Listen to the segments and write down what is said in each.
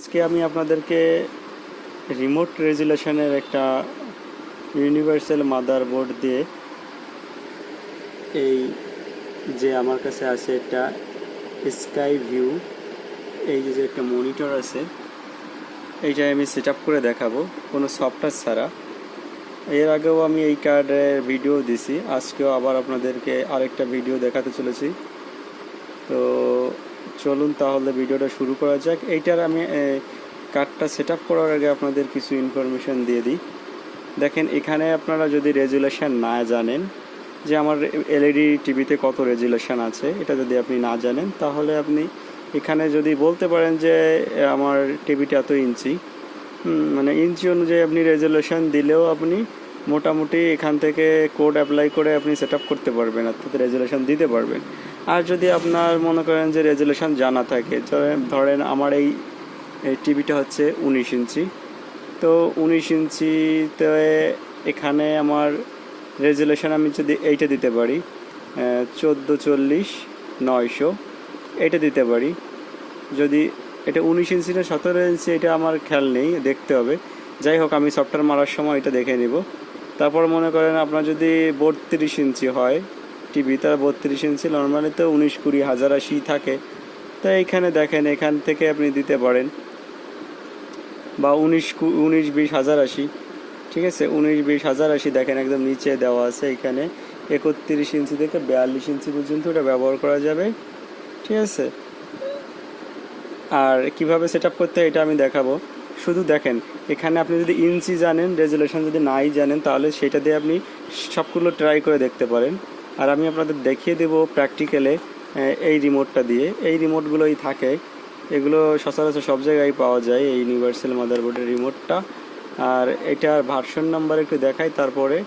আজকে আমি আপনাদেরকে রিমোট রেজুলেশনের একটা ইউনিভার্সাল মাদারবোর্ড দিয়ে এই যে আমার কাছে আছে একটা স্কাই ভিউ, এই যে একটা মনিটর আছে, এইটা আমি সেট আপ করে দেখাবো কোনো সফটওয়্যার ছাড়া। এর আগেও আমি এই কার্ডের ভিডিও দিছি, আজকেও আবার আপনাদেরকে আরেকটা ভিডিও দেখাতে চলেছি। তো চলুন তাহলে ভিডিওটা শুরু করা যাক। এইটার আমি কার্ডটা সেট আপ করার আগে আপনাদের কিছু ইনফরমেশন দিয়ে দিই। দেখেন, এখানে আপনারা যদি রেজুলেশন না জানেন যে আমার এলইডি টিভিতে কত রেজুলেশন আছে, এটা যদি আপনি না জানেন তাহলে আপনি এখানে যদি বলতে পারেন যে আমার টিভিটা এত ইঞ্চি, মানে ইঞ্চি অনুযায়ী আপনি রেজুলেশন দিলেও আপনি মোটামুটি এখান থেকে কোড অ্যাপ্লাই করে আপনি সেট আপ করতে পারবেন, অর্থাৎ রেজুলেশন দিতে পারবেন। আর যদি আপনার মনে করেন যে রেজুলেশন জানা থাকে, ধরেন আমার এই টিভিটা হচ্ছে 19 ইঞ্চি, তো 19 ইঞ্চিতে এখানে আমার রেজুলেশন আমি যদি এইটা দিতে পারি 1440/900 এইটা দিতে পারি। যদি এটা 19 ইঞ্চি না 17 ইঞ্চি এটা আমার খেয়াল নেই, দেখতে হবে। যাই হোক, আমি সফটওয়্যার মারার সময় এটা দেখে নিব। তারপর মনে করেন আপনার যদি 32 ইঞ্চি হয় টিভি, তার 32 ইঞ্চি নর্মালি তো 19, 20, 1080 থাকে। তো এইখানে দেখেন, এখান থেকে আপনি দিতে পারেন বা 19, 20, 1080, ঠিক আছে। 19, 20, 1080 দেখেন একদম নিচে দেওয়া আছে। এখানে 31 ইঞ্চি থেকে 42 ইঞ্চি পর্যন্ত এটা ব্যবহার করা যাবে, ঠিক আছে। আর কিভাবে সেট আপ করতে হয় এটা আমি দেখাবো। শুধু দেখেন, এখানে আপনি যদি ইঞ্চি জানেন, রেজুলেশন যদি নাই জানেন, তাহলে সেটা দিয়ে আপনি সবগুলো ট্রাই করে দেখতে পারেন। আর আমি আপনাদের দেখিয়ে দেবো প্র্যাকটিক্যালে এই রিমোটটা দিয়ে। এই রিমোটগুলোই থাকে, এগুলো সচরাচর সব জায়গায় পাওয়া যায়, এই ইউনিভার্সাল মাদারবোর্ডের রিমোটটা। আর এটার ভার্সন নাম্বার একটু দেখাই, তারপরে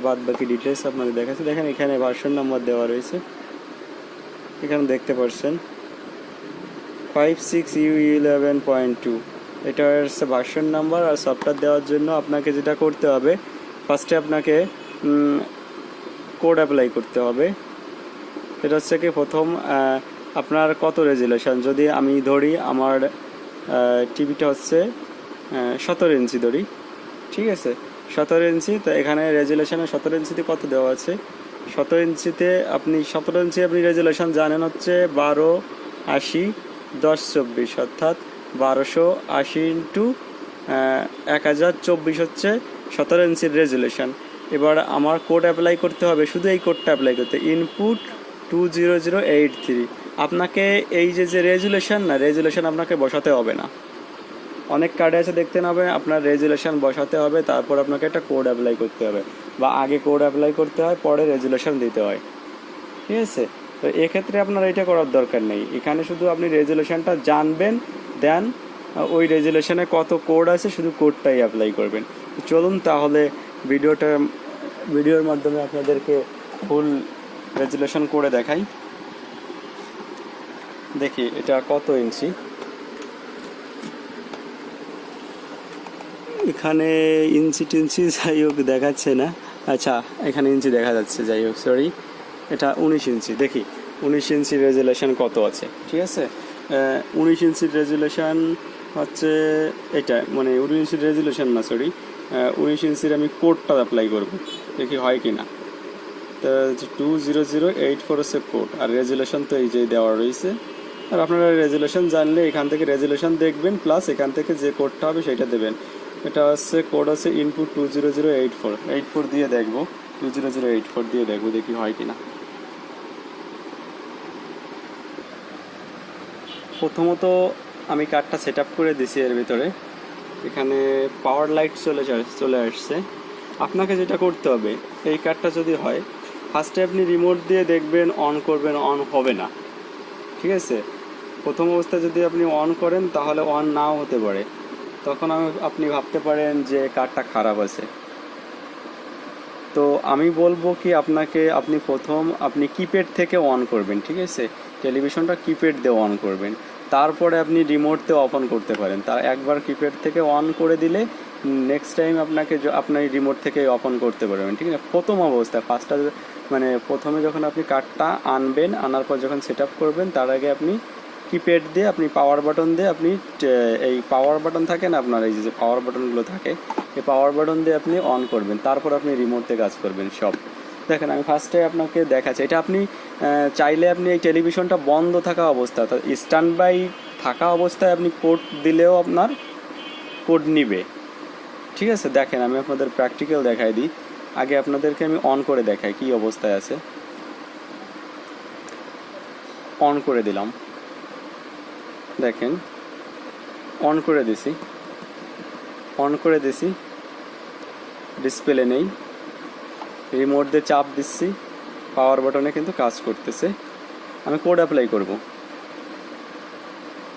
বাদ বাকি ডিটেলস আপনাদের দেখাচ্ছি। দেখেন, এখানে ভার্সন নাম্বার দেওয়া রয়েছে, এখানে দেখতে পাচ্ছেন 56U11.2, এটা হচ্ছে ভার্সন নাম্বার। আর সফটওয়্যার দেওয়ার জন্য আপনাকে যেটা করতে হবে, ফার্স্টে আপনাকে কোড অ্যাপ্লাই করতে হবে। এটা হচ্ছে কি, প্রথম আপনার কত রেজুলেশন, যদি আমি ধরি আমার টিভিটা হচ্ছে 17 ইঞ্চি ধরি, ঠিক আছে, 17 ইঞ্চি। তো এখানে রেজুলেশনে 17 ইঞ্চিতে কত দেওয়া আছে, 17 ইঞ্চিতে আপনি 17 ইঞ্চি আপনি রেজুলেশন জানেন হচ্ছে 1280/1024, অর্থাৎ 1280 × 1024 হচ্ছে 17 ইঞ্চির রেজুলেশন। এবার আমার কোড অ্যাপ্লাই করতে হবে, শুধু এই কোডটা অ্যাপ্লাই করতে, ইনপুট 20083। আপনাকে এই যে রেজুলেশন না, রেজুলেশন আপনাকে বসাতে হবে না। অনেক কার্ডে আছে দেখতে হবে, আপনার রেজুলেশন বসাতে হবে, তারপর আপনাকে একটা কোড অ্যাপ্লাই করতে হবে, বা আগে কোড অ্যাপ্লাই করতে হয়, পরে রেজুলেশন দিতে হয়, ঠিক আছে। তো এক্ষেত্রে আপনার এটা করার দরকার নেই, এখানে শুধু আপনি রেজুলেশনটা জানবেন, দেন ওই রেজুলেশনে কত কোড আছে শুধু কোডটাই অ্যাপ্লাই করবেন। চলুন তাহলে ভিডিওর মাধ্যমে আপনাদেরকে ফুল রেজুলেশন করে দেখাই। দেখি এটা কত ইঞ্চি। এখানে ইঞ্চি টিঞ্চি যাই হোক দেখাচ্ছে না, আচ্ছা এখানে ইঞ্চি দেখা যাচ্ছে, যাই হোক সরি, এটা 19 ইঞ্চি। দেখি 19 ইঞ্চির রেজুলেশন কত আছে, ঠিক আছে। 19 ইঞ্চির রেজুলেশন হচ্ছে এটা, মানে 19 ইঞ্চির রেজুলেশন না, সরি, 19 ইঞ্চির আমি কোডটা অ্যাপ্লাই করব, দেখি হয় কি না। তো 20084 হচ্ছে কোড, আর রেজুলেশন তো এই যে দেওয়া রয়েছে। আর আপনারা রেজুলেশন জানলে এখান থেকে রেজুলেশন দেখবেন, প্লাস এখান থেকে যে কোডটা হবে সেটা দেবেন। এটা হচ্ছে কোড আছে ইনপুট 20084 দিয়ে দেখবো, 20084 দিয়ে দেখবো দেখি হয় কিনা। প্রথমত আমি কার্ডটা সেট আপ করে দিছি, এর ভিতরে এখানে পাওয়ার লাইট চলে আসছে। আপনাকে যেটা করতে হবে, এই কার্ডটা যদি হয়, ফার্স্টে আপনি রিমোট দিয়ে দেখবেন, অন করবেন, অন হবে না, ঠিক আছে। প্রথম অবস্থায় যদি আপনি অন করেন তাহলে অন নাও হতে পারে, তখন আপনি ভাবতে পারেন যে কার্ডটা খারাপ আছে। তো আমি বলবো কি, আপনি প্রথম কিপ্যাড থেকে অন করবেন, ঠিক আছে, টেলিভিশনটা কিপ্যাড দিয়ে অন করবেন, তারপরে আপনি রিমোট দিয়ে অন করতে পারেন। তার একবার কিপ্যাড থেকে অন করে দিলে নেক্সট টাইম আপনার রিমোট থেকে অন করতে পারবেন, ঠিক আছে। প্রথম অবস্থায় প্রথমে যখন আপনি কার্ডটা আনবেন, আনার পর যখন সেট আপ করবেন, তার আগে আপনি কিপ্যাড দিয়ে আপনি পাওয়ার বাটন দিয়ে আপনি এই পাওয়ার বাটন থাকে না আপনার, এই যে পাওয়ার বাটনগুলো থাকে, এই পাওয়ার বাটন দিয়ে আপনি অন করবেন, তারপর আপনি রিমোটে কাজ করবেন সব। দেখেন আমি ফার্স্টে আপনাকে দেখাচ্ছি, এটা আপনি চাইলে আপনি এই টেলিভিশনটা বন্ধ থাকা অবস্থা, স্ট্যান্ড বাই থাকা অবস্থায় আপনি কোড দিলেও আপনার কোড নিবে, ঠিক আছে। দেখেন আমি আপনাদের প্র্যাকটিক্যাল দেখাই দিই, আগে আপনাদেরকে আমি অন করে দেখাই কি অবস্থায় আছে। অন করে দিলাম, দেখেন অন করে দিছি, ডিসপ্লে নেই, রিমোট দিয়ে চাপ দিচ্ছি, পাওয়ার বাটনে কিন্তু কাজ করতেছে। আমি কোড অ্যাপ্লাই করব।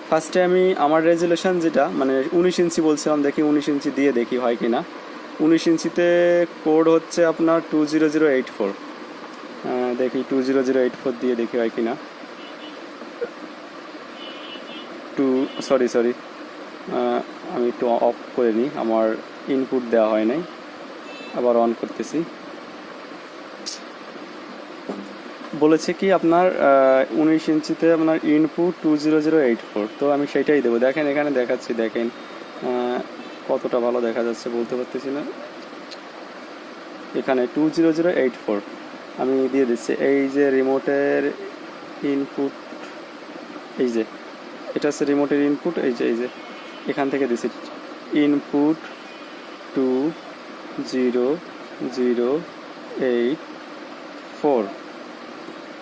ফার্স্টে আমি আমার রেজুলেশন যেটা মানে 19 ইঞ্চি বলছিলাম, দেখি 19 ইঞ্চি দিয়ে দেখি হয় কি না। 19 ইঞ্চিতে কোড হচ্ছে আপনার 20084, দেখি 20084 দিয়ে দেখি হয় কি না। সরি আমি একটু অফ করে নিই, আমার ইনপুট দেওয়া হয় নাই, আবার অন করতেছি। বলেছে কি আপনার 19 ইঞ্চিতে আপনার ইনপুট 20084, তো আমি সেটাই দেবো। দেখেন এখানে দেখাচ্ছি, দেখেন কতটা ভালো দেখা যাচ্ছে বলতে পারতেছি না, এখানে 20084 আমি দিয়ে দিচ্ছি। এই যে রিমোটের ইনপুট, এই যে এটা হচ্ছে রিমোটের ইনপুট, এই যে এখান থেকে দিচ্ছি ইনপুট 20084,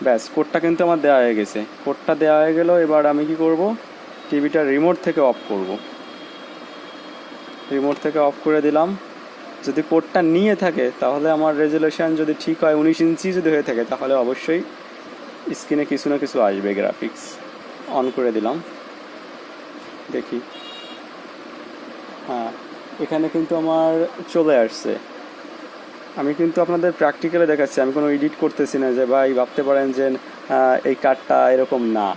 ব্যাস কোডটা কিন্তু আমার দেওয়া হয়ে গেছে। কোডটা দেওয়া হয়ে গেল, এবার আমি কি করব, টিভিটা রিমোট থেকে অফ করব। রিমোট থেকে অফ করে দিলাম। যদি কোডটা নিয়ে থাকে তাহলে আমার রেজুলেশন যদি ঠিক হয়, 19 ইঞ্চি যদি হয়ে থাকে তাহলে অবশ্যই স্ক্রিনে কিছু না কিছু আসবে গ্রাফিক্স। অন করে দিলাম, দেখি হ্যাঁ এখানে কিন্তু আমার চলে আসছে। আমি কিন্তু আপনাদের প্র্যাকটিক্যালে দেখাচ্ছি, আমি কোনো এডিট করতেছি না যে ভাই ভাবতে পারেন যে এই কার্ডটা এরকম না,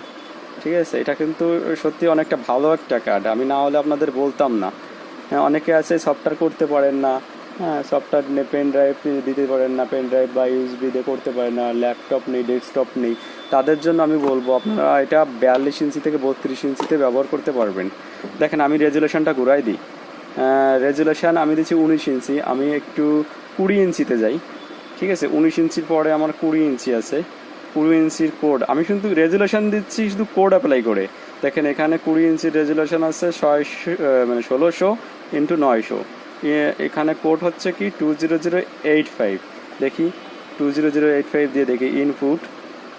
ঠিক আছে। এটা কিন্তু সত্যি অনেকটা ভালো একটা কার্ড, আমি না হলে আপনাদের বলতাম না। অনেকে আছে সফটওয়্যার করতে পারেন না, হ্যাঁ সফটওয়্যার পেন ড্রাইভ দিতে পারেন না, পেন ড্রাইভ বা ইউএসবি দিয়ে করতে পারেন না, ল্যাপটপ নেই, ডেস্কটপ নেই, তাদের জন্য আমি বলবো আপনারা এটা 42 ইঞ্চি থেকে 32 ইঞ্চিতে ব্যবহার করতে পারবেন। দেখেন আমি রেজুলেশনটা ঘুরাই দিই, রেজুলেশন আমি দিচ্ছি 19 ইঞ্চি, আমি একটু 20 ইঞ্চিতে যাই, ঠিক আছে। 19 ইঞ্চির পরে আমার 20 ইঞ্চি আছে, 20 ইঞ্চির কোড আমি কিন্তু রেজুলেশন দিচ্ছি শুধু কোড অ্যাপ্লাই করে। দেখেন এখানে 20 ইঞ্চির রেজুলেশন আছে 1600 ইন্টু 900, এখানে কোড হচ্ছে কি 20085। দেখি 20085 দিয়ে দেখি ইনপুট,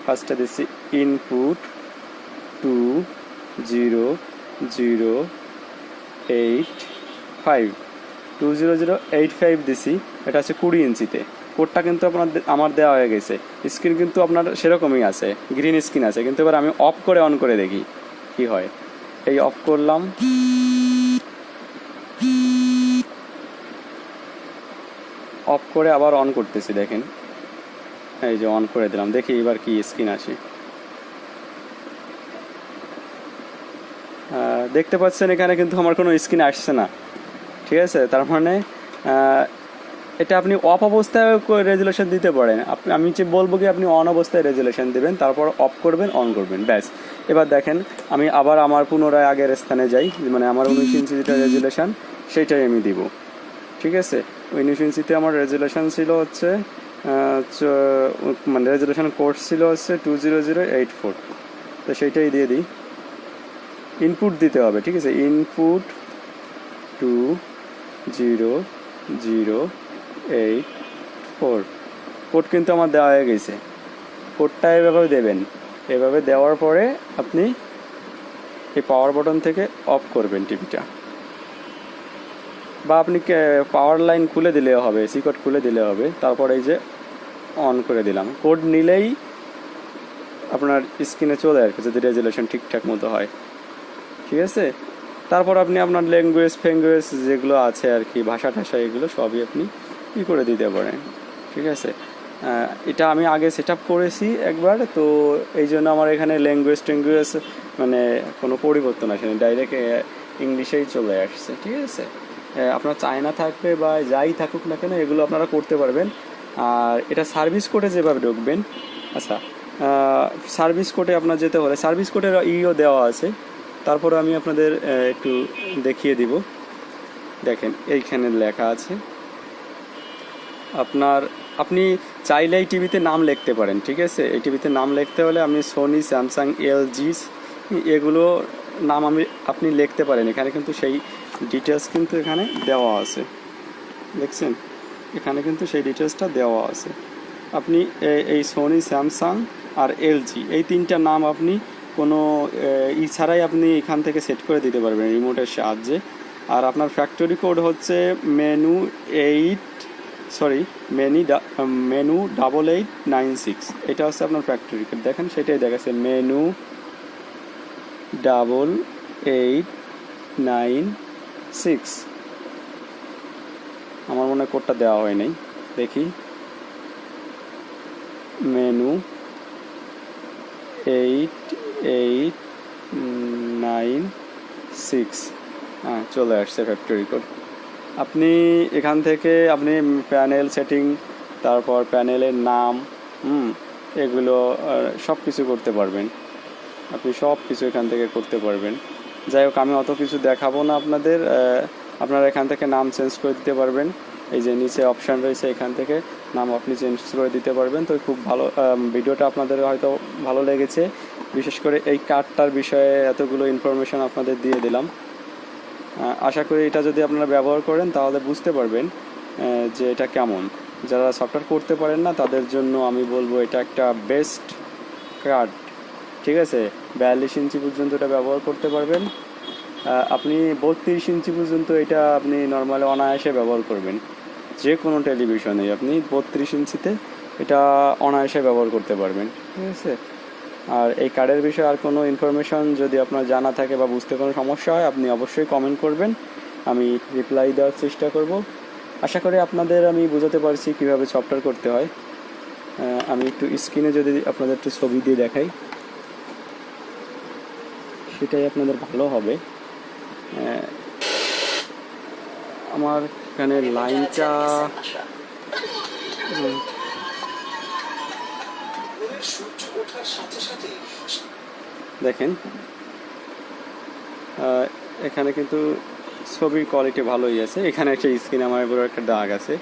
ফার্স্টে দিচ্ছি ইনপুট 20085, 20085 দিছি, এটা হচ্ছে 20 ইঞ্চিতে। কোডটা কিন্তু আমার দেওয়া হয়ে গেছে, স্ক্রিন কিন্তু আপনার সেরকমই আছে, গ্রিন স্ক্রিন আছে। কিন্তু এবার আমি অফ করে অন করে দেখি কি হয়। এই অফ করলাম, অফ করে আবার অন করতেছি, দেখেন এই যে অন করে দিলাম, দেখি এবার কি স্ক্রিন আসে। দেখতে পাচ্ছেন এখানে কিন্তু আমার কোনো স্ক্রিন আসছে না, ঠিক আছে। তার মানে এটা আপনি অফ অবস্থায় রেজুলেশন দিতে পারেন, আমি যে বলবো কি আপনি অন অবস্থায় রেজুলেশন দেবেন, তারপর অফ করবেন, অন করবেন, ব্যাস। এবার দেখেন আমি আবার আমার পুনরায় আগের স্থানে যাই, মানে আমার 19 ইঞ্চি যেটা রেজুলেশন সেইটাই আমি দিব, ঠিক আছে। 19 ইঞ্চিতে আমার রেজুলেশন ছিল হচ্ছে মানে রেজুলেশন কোর্স ছিল হচ্ছে 20084, তো সেইটাই দিয়ে দিই। ইনপুট দিতে হবে, ঠিক আছে, ইনপুট 20084, কোড কিন্তু আমার দেওয়া হয়ে গেছে। কোডটা এভাবে দেবেন, এভাবে দেওয়ার পরে আপনি এই পাওয়ার বাটন থেকে অফ করবেন টিভিটা, বা আপনি পাওয়ার লাইন খুলে দিলেও হবে, এসি কোড খুলে দিলে হবে। তারপর এই যে অন করে দিলাম, কোড নিলেই আপনার স্ক্রিনে চলে আসবে যদি রেজুলেশন ঠিকঠাক মতো হয়, ঠিক আছে। তারপর আপনি আপনার ল্যাঙ্গুয়েজ ফ্যাঙ্গুয়েজ যেগুলো আছে আর কি, ভাষা টাষা, এগুলো সবই আপনি ই করে দিতে পারেন, ঠিক আছে। এটা আমি আগে সেট আপ করেছি একবার, তো এই জন্য আমার এখানে ল্যাঙ্গুয়েজ ট্যাঙ্গুয়েজ মানে কোনো পরিবর্তন আসেনি, ডাইরেক্ট ইংলিশেই চলে আসছে, ঠিক আছে। আপনার চায়না থাকবে বা যাই থাকুক না কেন এগুলো আপনারা করতে পারবেন। আর এটা সার্ভিস কোডে যেভাবে ঢুকবেন, আচ্ছা সার্ভিস কোডে আপনার যেতে হলে সার্ভিস কোডের ইও দেওয়া আছে, তারপরে আমি আপনাদের একটু দেখিয়ে দিব। দেখেন এইখানে লেখা আছে আপনি চাইলে এই টিভিতে নাম লিখতে পারেন, ঠিক আছে। এই টিভিতে নাম লিখতে হলে আমি সোনি, স্যামসাং, এলজি এগুলো নাম আপনি লিখতে পারেন। এখানে কিন্তু সেই ডিটেলস কিন্তু এখানে দেওয়া আছে, দেখছেন এখানে কিন্তু সেই ডিটেলসটা দেওয়া আছে। আপনি এই সোনি, স্যামসাং আর এলজি এই তিনটা নাম আপনি কোনো ছাড়াই আপনি এখান থেকে সেট করে দিতে পারবেন রিমোটের সাহায্যে। আর আপনার ফ্যাক্টরি কোড হচ্ছে মেনু 8896। এটা হচ্ছে আপনার ফ্যাক্টরি কোড, দেখেন সেটাই দেখাচ্ছে মেনু 8896। আমার মনে হয় কোডটা দেওয়া হয় নাই, দেখি মেনু 8896, হ্যাঁ চলে আসছে ফ্যাক্টরি কোড। আপনি এখান থেকে আপনি প্যানেল সেটিং, তারপর প্যানেলের নাম এগুলো সব কিছু করতে পারবেন। আপনি সব কিছু এখান থেকে করতে পারবেন। যাই হোক আমি অত কিছু দেখাবো না আপনাদের। আপনারা এখান থেকে নাম চেঞ্জ করে দিতে পারবেন। এই যে নিচে অপশান রয়েছে, এখান থেকে নাম আপনি চেঞ্জ করে দিতে পারবেন। তো খুব ভালো ভিডিওটা আপনাদের হয়তো ভালো লেগেছে, বিশেষ করে এই কার্ডটার বিষয়ে এতগুলো ইনফরমেশন আপনাদের দিয়ে দিলাম। আশা করি এটা যদি আপনারা ব্যবহার করেন তাহলে বুঝতে পারবেন যে এটা কেমন। যারা সফটওয়্যার করতে পারেন না তাদের জন্য আমি বলবো এটা একটা বেস্ট কার্ড, ঠিক আছে। 42 ইঞ্চি পর্যন্ত এটা ব্যবহার করতে পারবেন। আপনি 32 ইঞ্চি পর্যন্ত এটা আপনি নর্মালি অনায়াসে ব্যবহার করবেন। যে কোনো টেলিভিশনে আপনি 32 ইঞ্চিতে এটা অনায়াসে ব্যবহার করতে পারবেন, ঠিক আছে। আর এই কার্ডের বিষয়ে আর কোনো ইনফরমেশন যদি আপনার জানা থাকে বা বুঝতে কোনো সমস্যা হয় আপনি অবশ্যই কমেন্ট করবেন, আমি রিপ্লাই দেওয়ার চেষ্টা করব। আশা করি আপনাদের আমি বোঝাতে পারছি কীভাবে সফটওয়্যার করতে হয়। আমি একটু স্ক্রিনে যদি আপনাদের একটু ছবি দিয়ে দেখাই সেটাই আপনাদের ভালো হবে। আমার এখানে লাইনটা দেখেন, এখানে কিন্তু ছবির কোয়ালিটি ভালোই আছে। এখানে একটা স্ক্রিন আমার উপর একটা দাগ আছে।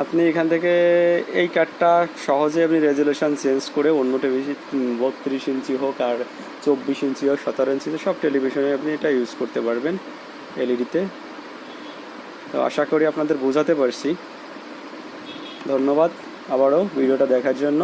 আপনি এখান থেকে এই কার্ডটা সহজে আপনি রেজুলেশন চেঞ্জ করে অন্য টেলিভিশন 32 ইঞ্চি হোক আর 24 ইঞ্চি হোক 17 ইঞ্চিতে সব টেলিভিশনে আপনি এটা ইউজ করতে পারবেন এলইডিতে। তো আশা করি আপনাদের বোঝাতে পারছি। ধন্যবাদ আবারও ভিডিওটা দেখার জন্য।